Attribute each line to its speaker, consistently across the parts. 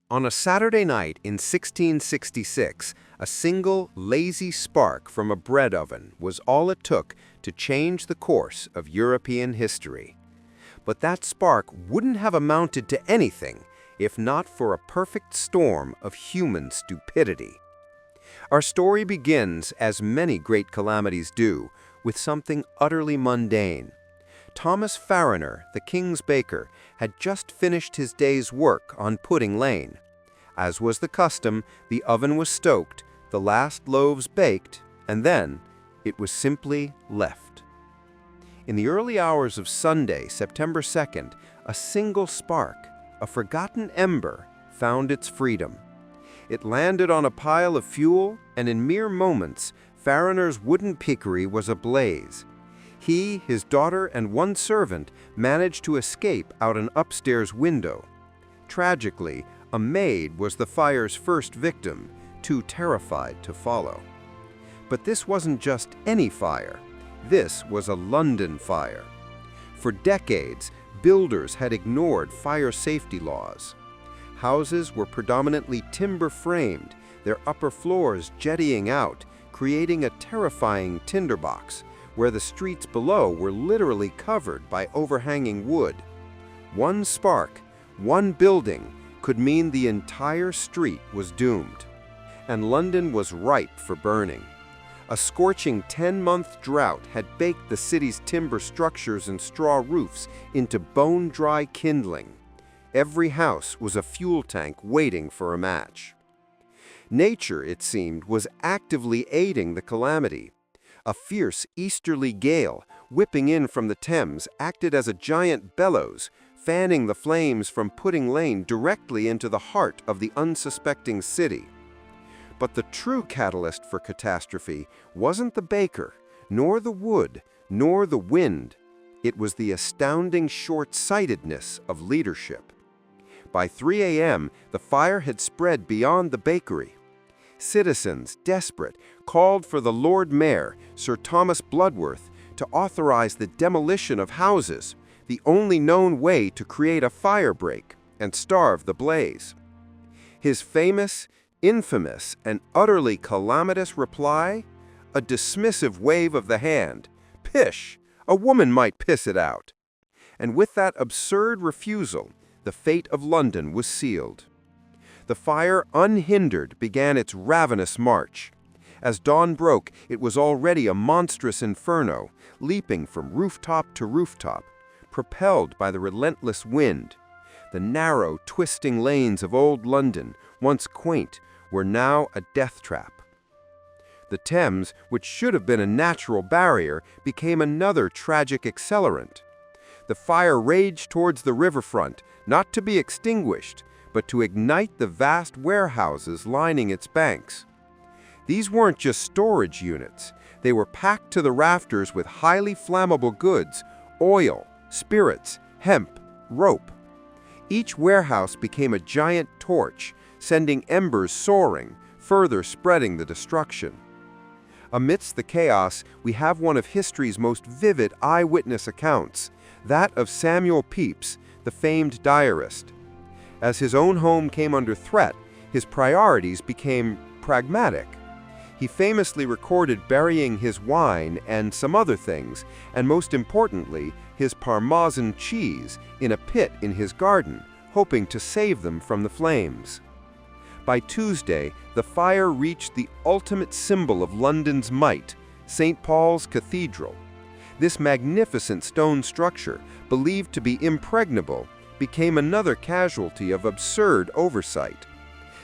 Speaker 1: On a Saturday night in 1666, a single lazy spark from a bread oven was all it took to change the course of European history. But that spark wouldn't have amounted to anything if not for a perfect storm of human stupidity. Our story begins, as many great calamities do, with something utterly mundane. Thomas Farriner, the king's baker, had just finished his day's work on Pudding Lane. As was the custom, the oven was stoked, the last loaves baked, and then it was simply left. In the early hours of Sunday, September 2nd, a single spark, a forgotten ember, found its freedom. It landed on a pile of fuel, and in mere moments, Farriner's wooden piggery was ablaze. He, his daughter, and one servant managed to escape out an upstairs window. Tragically, a maid was the fire's first victim, too terrified to follow. But this wasn't just any fire. This was a London fire. For decades, builders had ignored fire safety laws. Houses were predominantly timber-framed, their upper floors jettying out, creating a terrifying tinderbox, where the streets below were literally covered by overhanging wood. One spark, one building, could mean the entire street was doomed. And London was ripe for burning. A scorching 10-month drought had baked the city's timber structures and straw roofs into bone-dry kindling. Every house was a fuel tank waiting for a match. Nature, it seemed, was actively aiding the calamity. A fierce easterly gale, whipping in from the Thames, acted as a giant bellows, fanning the flames from Pudding Lane directly into the heart of the unsuspecting city. But the true catalyst for catastrophe wasn't the baker, nor the wood, nor the wind. It was the astounding short-sightedness of leadership. By 3 a.m., the fire had spread beyond the bakery. Citizens, desperate, called for the Lord Mayor, Sir Thomas Bloodworth, to authorize the demolition of houses, the only known way to create a firebreak and starve the blaze. His famous, infamous, and utterly calamitous reply? A dismissive wave of the hand. Pish! A woman might piss it out. And with that absurd refusal, the fate of London was sealed. The fire, unhindered, began its ravenous march. As dawn broke, it was already a monstrous inferno, leaping from rooftop to rooftop, propelled by the relentless wind. The narrow, twisting lanes of old London, once quaint, were now a death trap. The Thames, which should have been a natural barrier, became another tragic accelerant. The fire raged towards the riverfront, not to be extinguished, but to ignite the vast warehouses lining its banks. These weren't just storage units. They were packed to the rafters with highly flammable goods, oil, spirits, hemp, rope. Each warehouse became a giant torch, sending embers soaring, further spreading the destruction. Amidst the chaos, we have one of history's most vivid eyewitness accounts, that of Samuel Pepys, the famed diarist. As his own home came under threat, his priorities became pragmatic. He famously recorded burying his wine and some other things, and most importantly, his Parmesan cheese, in a pit in his garden, hoping to save them from the flames. By Tuesday, the fire reached the ultimate symbol of London's might, St. Paul's Cathedral. This magnificent stone structure, believed to be impregnable, became another casualty of absurd oversight.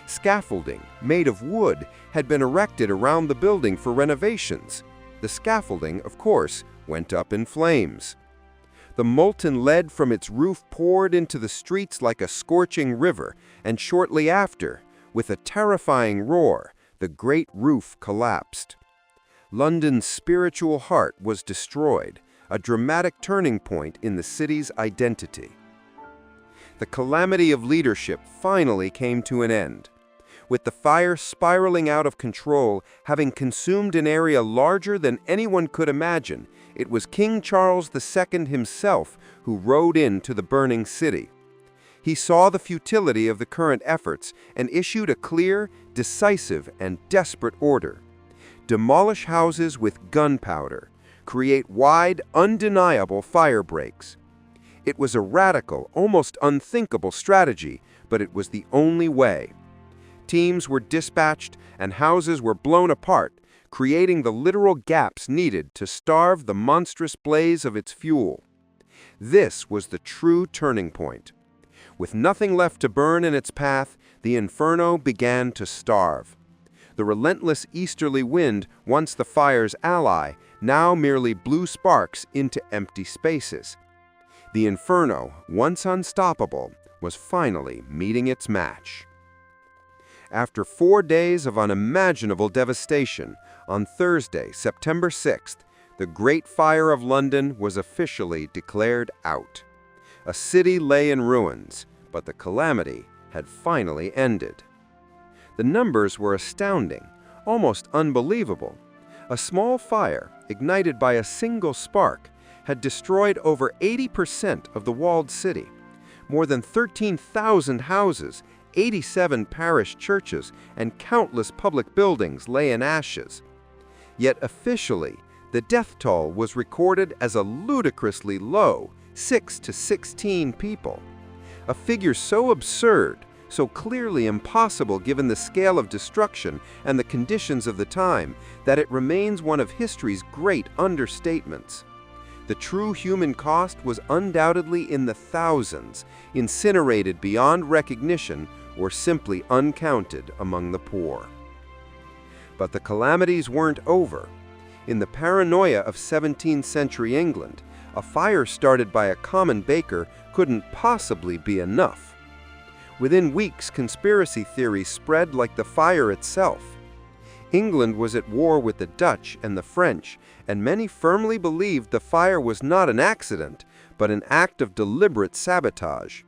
Speaker 1: Scaffolding, made of wood, had been erected around the building for renovations. The scaffolding, of course, went up in flames. The molten lead from its roof poured into the streets like a scorching river, and shortly after, with a terrifying roar, the great roof collapsed. London's spiritual heart was destroyed, a dramatic turning point in the city's identity. The calamity of leadership finally came to an end. With the fire spiraling out of control, having consumed an area larger than anyone could imagine, it was King Charles II himself who rode into the burning city. He saw the futility of the current efforts and issued a clear, decisive, and desperate order. Demolish houses with gunpowder. Create wide, undeniable fire breaks. It was a radical, almost unthinkable strategy, but it was the only way. Teams were dispatched and houses were blown apart, creating the literal gaps needed to starve the monstrous blaze of its fuel. This was the true turning point. With nothing left to burn in its path, the inferno began to starve. The relentless easterly wind, once the fire's ally, now merely blew sparks into empty spaces. The inferno, once unstoppable, was finally meeting its match. After 4 days of unimaginable devastation, on Thursday, September 6th, the Great Fire of London was officially declared out. A city lay in ruins, but the calamity had finally ended. The numbers were astounding, almost unbelievable. A small fire, ignited by a single spark, had destroyed over 80% of the walled city. More than 13,000 houses, 87 parish churches, and countless public buildings lay in ashes. Yet officially, the death toll was recorded as a ludicrously low 6 to 16 people. A figure so absurd, so clearly impossible given the scale of destruction and the conditions of the time, that it remains one of history's great understatements. The true human cost was undoubtedly in the thousands, incinerated beyond recognition or simply uncounted among the poor. But the calamities weren't over. In the paranoia of 17th century England, a fire started by a common baker couldn't possibly be enough. Within weeks, conspiracy theories spread like the fire itself. England was at war with the Dutch and the French, and many firmly believed the fire was not an accident, but an act of deliberate sabotage.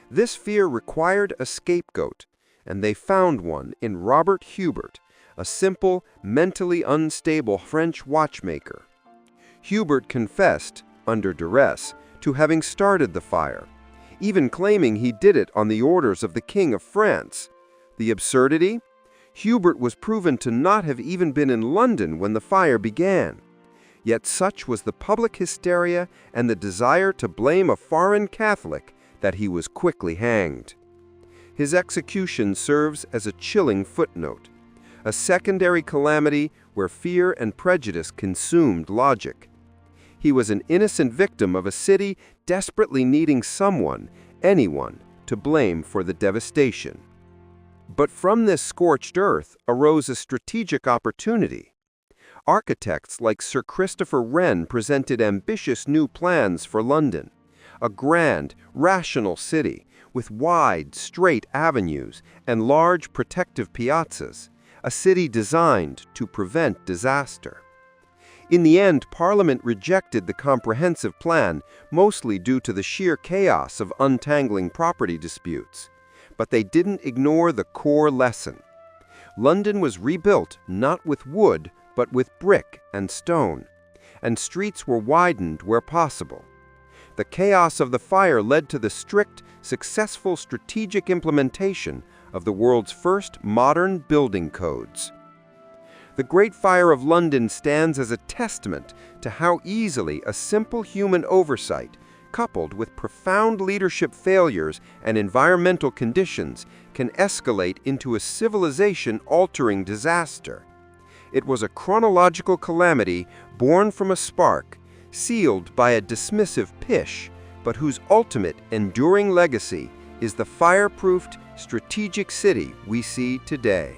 Speaker 1: This fear required a scapegoat, and they found one in Robert Hubert, a simple, mentally unstable French watchmaker. Hubert confessed, under duress, to having started the fire, even claiming he did it on the orders of the King of France. The absurdity? Hubert was proven to not have even been in London when the fire began. Yet such was the public hysteria and the desire to blame a foreign Catholic that he was quickly hanged. His execution serves as a chilling footnote, a secondary calamity where fear and prejudice consumed logic. He was an innocent victim of a city desperately needing someone, anyone, to blame for the devastation. But from this scorched earth arose a strategic opportunity. Architects like Sir Christopher Wren presented ambitious new plans for London, a grand, rational city with wide, straight avenues and large protective piazzas, a city designed to prevent disaster. In the end, Parliament rejected the comprehensive plan, mostly due to the sheer chaos of untangling property disputes. But they didn't ignore the core lesson. London was rebuilt not with wood, but with brick and stone, and streets were widened where possible. The chaos of the fire led to the strict, successful strategic implementation of the world's first modern building codes. The Great Fire of London stands as a testament to how easily a simple human oversight, coupled with profound leadership failures and environmental conditions, can escalate into a civilization-altering disaster. It was a chronological calamity born from a spark, sealed by a dismissive pish, but whose ultimate, enduring legacy is the fireproofed, strategic city we see today.